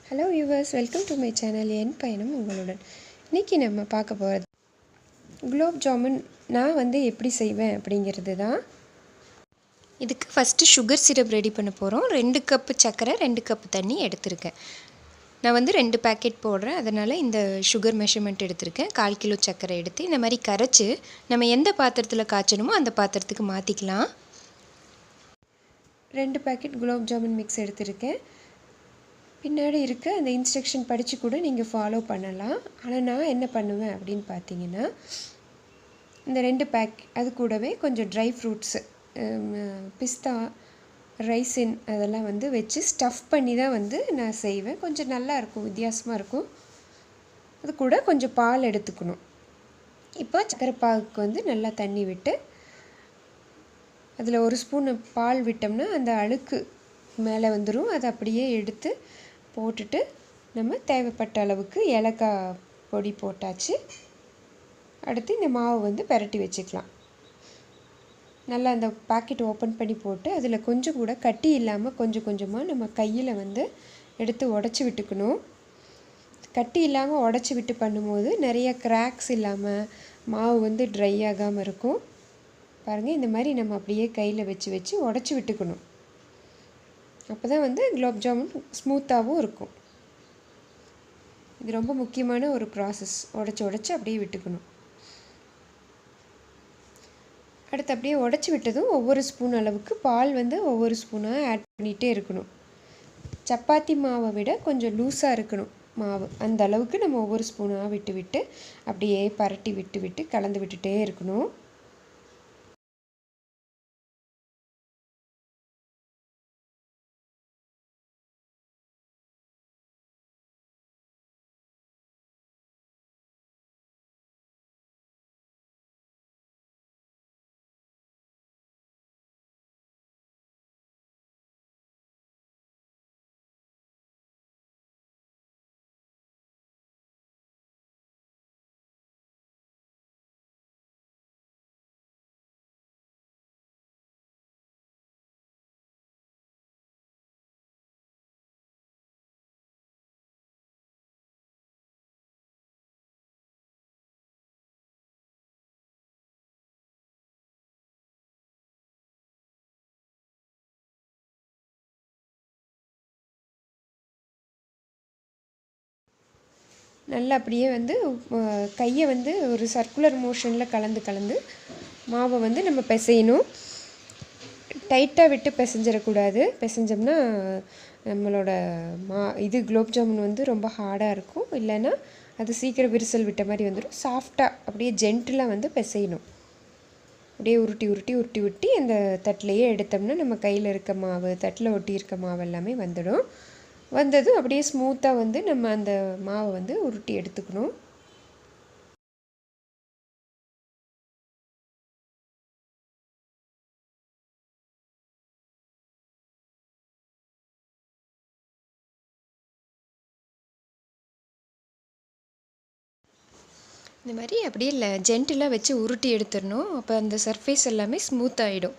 Hello viewers, welcome to my channel. என் பயணம் உங்களுடன். இன்றைக்கி நம்ம பார்க்க போகிறது குலாப் ஜாமுன். நான் எப்படி செய்வேன் அப்படிங்கிறது தான். இதுக்கு ஃபஸ்ட்டு சுகர் சிரப் ரெடி பண்ண போகிறோம். 2 கப்பு சர்க்கரை, 2 கப்பு தண்ணி எடுத்திருக்கேன். நான் 2 பேக்கெட் போடுறேன், அதனால் இந்த சுகர் மெஷர்மெண்ட் எடுத்திருக்கேன். 1/4 கிலோ சர்க்கரை எடுத்து இந்த மாதிரி கரைச்சி நம்ம எந்த பாத்திரத்தில் காய்ச்சணுமோ அந்த பாத்திரத்துக்கு மாற்றிக்கலாம். 2 பேக்கெட் குலாப் ஜாமுன் மிக்ஸ் எடுத்திருக்கேன். பின்னாடி இருக்க அந்த இன்ஸ்ட்ரக்ஷன் படித்து கூட நீங்கள் ஃபாலோ பண்ணலாம். ஆனால் நான் என்ன பண்ணுவேன் அப்படின்னு பார்த்தீங்கன்னா, இந்த 2 பேக் அது கூடவே கொஞ்சம் ட்ரை ஃப்ரூட்ஸு, பிஸ்தா, ரைசின் அதெல்லாம் வச்சு ஸ்டஃப் பண்ணி தான் நான் செய்வேன். கொஞ்சம் நல்லாயிருக்கும், வித்தியாசமாக இருக்கும். அது கூட கொஞ்சம் பால் எடுத்துக்கணும். இப்போ சக்கரை பாகுக்கு நல்லா தண்ணி விட்டு அதில் 1 ஸ்பூன் பால் விட்டோம்னா அந்த அழுக்கு மேலே வந்துடும். அதை அப்படியே எடுத்து போட்டுட்டு நம்ம தேவைப்பட்ட அளவுக்கு ஏலக்காய் பொடி போட்டாச்சு. அடுத்து இந்த மாவு பெரட்டி வச்சுக்கலாம். நல்லா அந்த பாக்கெட் ஓப்பன் பண்ணி போட்டு அதில் கொஞ்சம் கூட கட்டி இல்லாமல் கொஞ்சம் கொஞ்சமாக நம்ம கையில் எடுத்து உடச்சி விட்டுக்கணும். கட்டி இல்லாமல் உடச்சி விட்டு பண்ணும்போது நிறைய கிராக்ஸ் இல்லாமல் மாவு ட்ரை ஆகாமல் இருக்கும். பாருங்கள், இந்த மாதிரி நம்ம அப்படியே கையில் வச்சு வச்சு உடச்சி விட்டுக்கணும். அப்போ தான் குலாப் ஜாமுன் ஸ்மூத்தாகவும் இருக்கும். இது ரொம்ப முக்கியமான ஒரு ப்ராசஸ். உடச்சி அப்படியே விட்டுக்கணும். அடுத்து அப்படியே உடச்சி விட்டதும் ஒவ்வொரு ஸ்பூன் அளவுக்கு பால் ஒவ்வொரு ஸ்பூனாக ஆட் பண்ணிகிட்டே இருக்கணும். சப்பாத்தி மாவை விட கொஞ்சம் லூஸாக இருக்கணும் மாவு. அந்த அளவுக்கு நம்ம ஒவ்வொரு ஸ்பூனாக விட்டு விட்டு அப்படியே பரட்டி விட்டு விட்டு கலந்து விட்டுட்டே இருக்கணும். நல்லா அப்படியே கையை ஒரு சர்க்குலர் மோஷனில் கலந்து மாவை நம்ம பிசையணும். டைட்டாக விட்டு பிசைஞ்சிடக்கூடாது. பிசைஞ்சோம்னா நம்மளோட குலாப் ஜாமுன் ரொம்ப ஹார்டாக இருக்கும். இல்லைன்னா அது சீக்கிரம் விரிசல் விட்ட மாதிரி வந்துடும். சாஃப்டாக அப்படியே ஜென்டிலாக பிசையணும். அப்படியே உருட்டி உருட்டி உருட்டி உருட்டி அந்த தட்டிலையே எடுத்தோம்னா நம்ம கையில் இருக்க மாவு, தட்டில் ஒட்டி இருக்க மாவு எல்லாமே வந்துடும். வந்ததும் அப்படியே ஸ்மூத்தாக நம்ம அந்த மாவை உருட்டி எடுத்துக்கணும். இந்த மாதிரி அப்படியே ஜென்டிலாக வச்சு உருட்டி எடுத்துடணும். அப்போ அந்த சர்ஃபேஸ் எல்லாமே ஸ்மூத்தாகிடும்,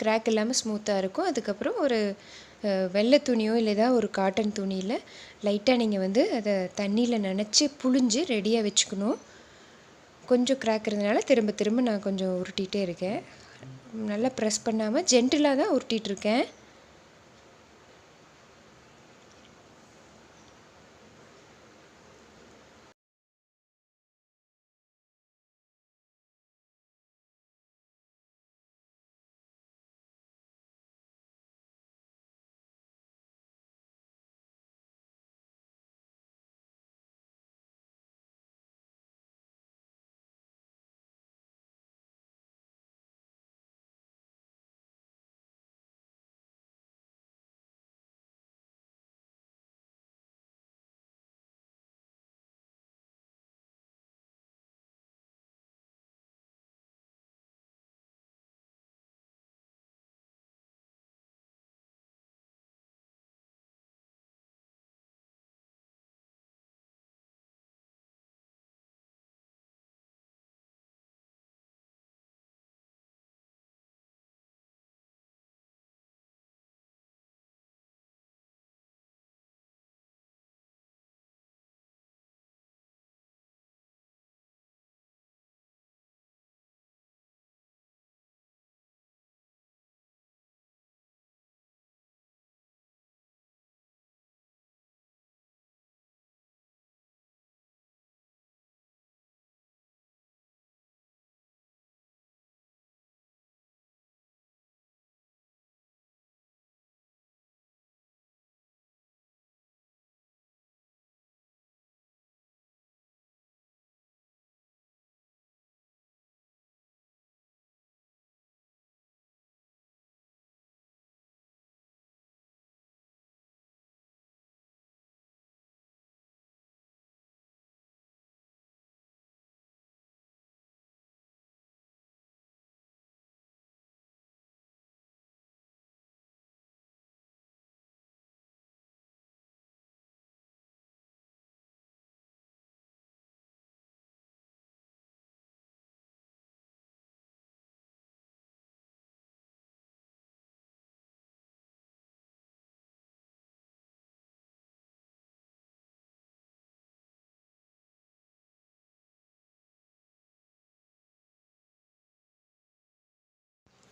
கிராக் இல்லாமல் ஸ்மூத்தாக இருக்கும். அதுக்கப்புறம் ஒரு வெள்ளை துணியோ இல்லை ஏதாவது ஒரு காட்டன் துணியில் லைட்டாக நீங்கள் அதை தண்ணியில் நனைச்சி புழிஞ்சு ரெடியாக வச்சுக்கணும். கொஞ்சம் கிராக் இருந்தனால திரும்ப திரும்ப நான் கொஞ்சம் உருட்டிகிட்டே இருக்கேன். நல்லா ப்ரெஸ் பண்ணாமல் ஜென்டிலாக தான் உருட்டிகிட்ருக்கேன்.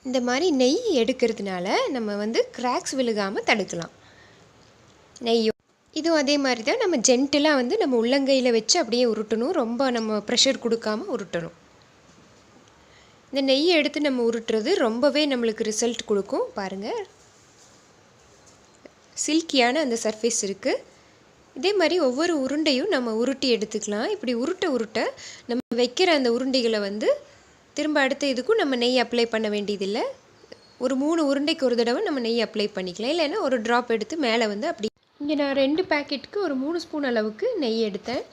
இந்த மாதிரி நெய் எடுக்கிறதுனால நம்ம வந்து கிராக்ஸ் விழுகாமல் தடுக்கலாம். நெய்யும் இதுவும் அதே மாதிரி தான். நம்ம ஜென்டிலாக வந்து நம்ம உள்ளங்கையில் வச்சு அப்படியே உருட்டணும். ரொம்ப நம்ம ப்ரெஷர் கொடுக்காமல் உருட்டணும். இந்த நெய்யை எடுத்து நம்ம உருட்டுறது ரொம்பவே நம்மளுக்கு ரிசல்ட் கொடுக்கும். பாருங்கள், சில்கியான அந்த சர்ஃபேஸ் இருக்குது. இதே மாதிரி ஒவ்வொரு உருண்டையும் நம்ம உருட்டி எடுத்துக்கலாம். இப்படி உருட்ட நம்ம வைக்கிற அந்த உருண்டைகளை வந்து திரும்ப அடுத்த இதுக்கும் நம்ம நெய் அப்ளை பண்ண வேண்டியதில்லை. ஒரு 3 உருண்டைக்கு ஒரு தடவை நம்ம நெய் அப்ளை பண்ணிக்கலாம். இல்லைன்னா ஒரு ட்ராப் எடுத்து மேலே வந்து அப்படி. இங்கே நான் 2 பேக்கெட்டுக்கு ஒரு 3 ஸ்பூன் அளவுக்கு நெய் எடுத்தேன்.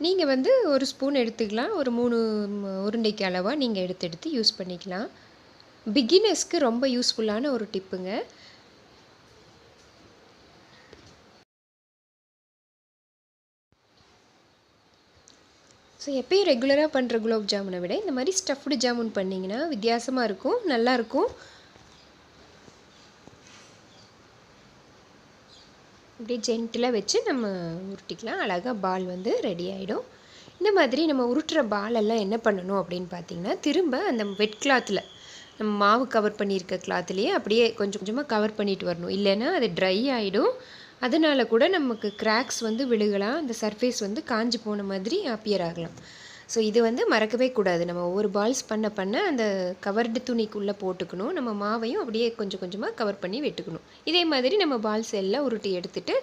நீங்கள் வந்து ஒரு ஸ்பூன் எடுத்துக்கலாம். ஒரு 3 உருண்டைக்கு அளவாக நீங்கள் எடுத்து யூஸ் பண்ணிக்கலாம். பிகினர்ஸ்க்கு ரொம்ப யூஸ்ஃபுல்லான ஒரு டிப்புங்க. ஸோ எப்பயும் ரெகுலராக பண்ணுற குலாப் ஜாமுனை விட இந்த மாதிரி ஸ்டஃப்டு ஜாமுன் பண்ணிங்கன்னா வித்தியாசமாக இருக்கும், நல்லாயிருக்கும். அப்படியே ஜென்டிலாக வச்சு நம்ம உருட்டிக்கலாம். அழகாக பால் வந்து ரெடி ஆகிடும். இந்த மாதிரி நம்ம உருட்டுற பாலெல்லாம் என்ன பண்ணணும் அப்படின்னு பார்த்தீங்கன்னா, திரும்ப அந்த வெட் கிளாத்தில் நம்ம மாவு கவர் பண்ணியிருக்க கிளாத்துலேயே அப்படியே கொஞ்சம் கொஞ்சமாக கவர் பண்ணிட்டு வரணும். இல்லைன்னா அது ட்ரை ஆகிடும். அதனால் கூட நமக்கு கிராக்ஸ் வந்து விழுகலாம். அந்த சர்ஃபேஸ் வந்து காஞ்சி போன மாதிரி அப்பியர் ஆகலாம். ஸோ இது வந்து மறக்கவே கூடாது. நம்ம ஒவ்வொரு பால்ஸ் பண்ண அந்த கவர்டு துணிக்குள்ளே போட்டுக்கணும். நம்ம மாவையும் அப்படியே கொஞ்சம் கொஞ்சமாக கவர் பண்ணி வெட்டுக்கணும். இதே மாதிரி நம்ம பால்ஸ் எல்லாம் உருட்டி எடுத்துட்டு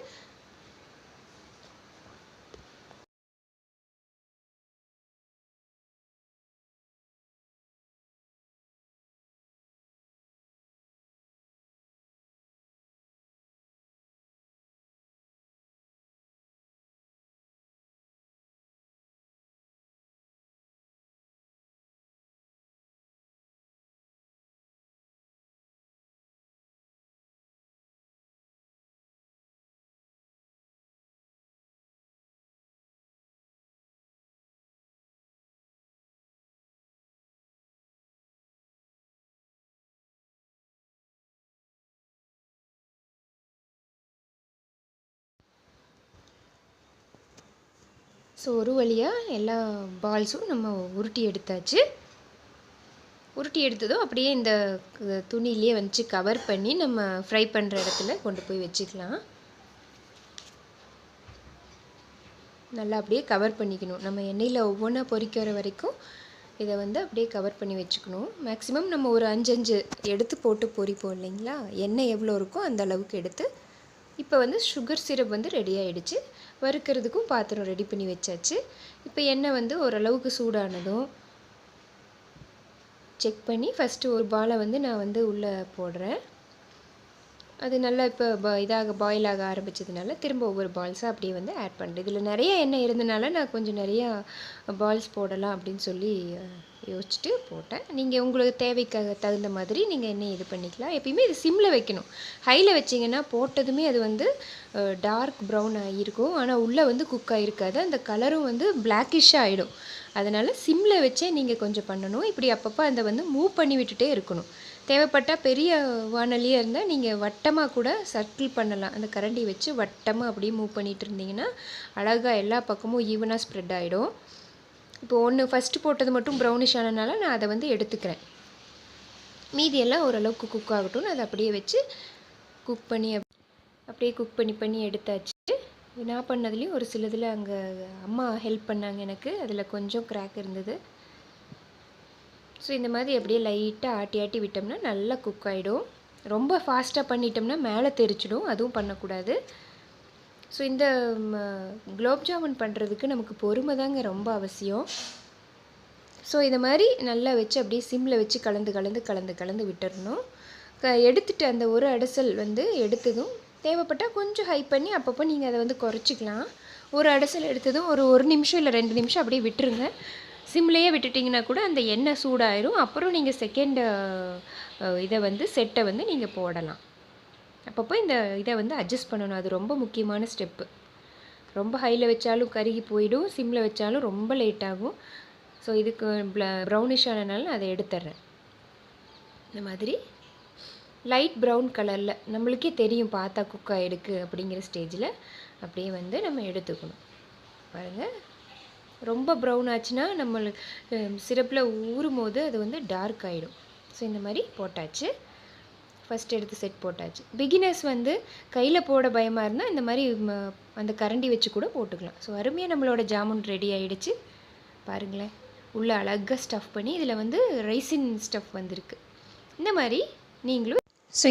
ஸோ ஒரு வழியாக எல்லா பால்ஸும் நம்ம உருட்டி எடுத்தாச்சு. உருட்டி எடுத்ததும் அப்படியே இந்த துணியிலே வச்சு கவர் பண்ணி நம்ம ஃப்ரை பண்ணுற இடத்துல கொண்டு போய் வச்சுக்கலாம். நல்லா அப்படியே கவர் பண்ணிக்கணும். நம்ம எண்ணெயில் ஒவ்வொன்றா பொரிக்கிற வரைக்கும் இதை வந்து அப்படியே கவர் பண்ணி வச்சுக்கணும். மேக்ஸிமம் நம்ம ஒரு 5 எடுத்து போட்டு பொரிப்போம் இல்லைங்களா? எண்ணெய் எவ்வளோ இருக்கோ அந்த அளவுக்கு எடுத்து. இப்போ வந்து சுகர் சிரப் வந்து ரெடி ஆகிடுச்சு. வறுக்கிறதுக்கும் பாத்திரம் ரெடி பண்ணி வச்சாச்சு. இப்போ எண்ணெய் வந்து ஓரளவுக்கு சூடானதும் செக் பண்ணி ஃபஸ்ட்டு ஒரு பாலை வந்து நான் வந்து உள்ளே போடுறேன். அது நல்லா இப்போ பாயில் ஆக ஆரம்பித்ததுனால திரும்ப ஒவ்வொரு பால்ஸாக அப்படியே வந்து ஆட் பண்ணுறேன். இதில் நிறைய எண்ணெய் இருந்தனால நான் கொஞ்சம் நிறையா பால்ஸ் போடலாம் அப்படின்னு சொல்லி யோசிச்சுட்டு போட்டேன். நீங்கள் உங்களுக்கு தேவைக்காக தகுந்த மாதிரி நீங்கள் எண்ணெய் இது பண்ணிக்கலாம். எப்பயுமே இது சிம்மில் வைக்கணும். ஹையில் வச்சிங்கன்னா போட்டதுமே அது வந்து டார்க் ப்ரௌன் ஆகிருக்கும். ஆனால் உள்ளே வந்து குக் ஆகிருக்காது. அந்த கலரும் வந்து பிளாக்கிஷாக ஆகிடும். அதனால் சிம்மில் வச்சே நீங்கள் கொஞ்சம் பண்ணணும். இப்படி அப்பப்போ அதை வந்து மூவ் பண்ணி விட்டுட்டே இருக்கணும். தேவைப்பட்டால் பெரிய வானலியாக இருந்தால் நீங்கள் வட்டமாக கூட சர்க்கிள் பண்ணலாம். அந்த கரண்டி வச்சு வட்டமாக அப்படியே மூவ் பண்ணிகிட்டு இருந்தீங்கன்னா அழகாக எல்லா பக்கமும் ஈவனாக ஸ்ப்ரெட் ஆகிடும். இப்போ ஒன்று ஃபஸ்ட்டு போட்டது மட்டும் ப்ரௌனிஷ் ஆனதுனால நான் அதை வந்து எடுத்துக்கிறேன். மீதியெல்லாம் ஓரளவுக்கு குக் ஆகட்டும். நான் அதை அப்படியே வச்சு குக் பண்ணி அப்படியே குக் பண்ணி எடுத்தாச்சு. நான் பண்ணதுலேயும் ஒரு சிலதில் அங்கே அம்மா ஹெல்ப் பண்ணாங்க எனக்கு. அதில் கொஞ்சம் கிராக் இருந்தது. ஸோ இந்த மாதிரி அப்படியே லைட்டாக ஆட்டி விட்டோம்னா நல்லா குக் ஆகிடும். ரொம்ப ஃபாஸ்ட்டாக பண்ணிட்டோம்னா மேலே தெரிச்சிடும். அதுவும் பண்ணக்கூடாது. ஸோ இந்த குலாப் ஜாமுன் பண்ணுறதுக்கு நமக்கு பொறுமை தாங்க ரொம்ப அவசியம். ஸோ இதை மாதிரி நல்லா வச்சு அப்படியே சிம்மில் வச்சு கலந்து விட்டுறணும். எடுத்துட்டு அந்த ஒரு அடைசல் வந்து எடுத்ததும் தேவைப்பட்டால் கொஞ்சம் ஹை பண்ணி அப்பப்போ நீங்கள் அதை வந்து குறைச்சிக்கலாம். ஒரு அடைசல் எடுத்ததும் ஒரு நிமிஷம் இல்லை 2 நிமிஷம் அப்படியே விட்டுருங்க. சிம்லேயே விட்டுட்டிங்கன்னா கூட அந்த எண்ணெய் சூடாயிரும். அப்புறம் நீங்கள் செகண்ட் இதை வந்து செட்டை வந்து நீங்கள் போடலாம். அப்பப்போ இந்த இதை வந்து அட்ஜஸ்ட் பண்ணணும். அது ரொம்ப முக்கியமான ஸ்டெப்பு. ரொம்ப ஹையில் வச்சாலும் கருகி போயிடும். சிம்மில் வச்சாலும் ரொம்ப லேட் ஆகும். ஸோ இதுக்கு ப்ரௌனிஷ் ஆனனால நான் அதை எடுத்துட்றேன். இந்த மாதிரி லைட் ப்ரௌன் கலரில் நம்மளுக்கே தெரியும் பார்த்தா குக் ஆகிடுக்கு அப்படிங்கிற ஸ்டேஜில் அப்படியே வந்து நம்ம எடுத்துக்கணும். பாருங்கள், ரொம்ப ப்ரௌன் ஆச்சுன்னா நம்மளுக்கு சிரப்பில் ஊறும் போது அது வந்து டார்க் ஆகிடும். ஸோ இந்த மாதிரி போட்டாச்சு. ஃபஸ்ட் எடுத்து செட் போட்டாச்சு. பிகினர்ஸ் வந்து கையில் போட பயமாக இருந்தால் இந்த மாதிரி அந்த கரண்டி வச்சு கூட போட்டுக்கலாம். ஸோ அருமையாக நம்மளோட ஜாமுன் ரெடி ஆகிடுச்சு. பாருங்களேன், உள்ளே அழகாக ஸ்டஃப் பண்ணி இதில் வந்து ரைசின் ஸ்டஃப் வந்திருக்கு. இந்த மாதிரி நீங்களும்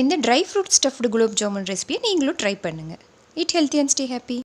இந்த dry fruit stuffed gulab jamun ரெசிபியை நீங்களும் ட்ரை பண்ணுங்கள். Eat healthy and stay happy.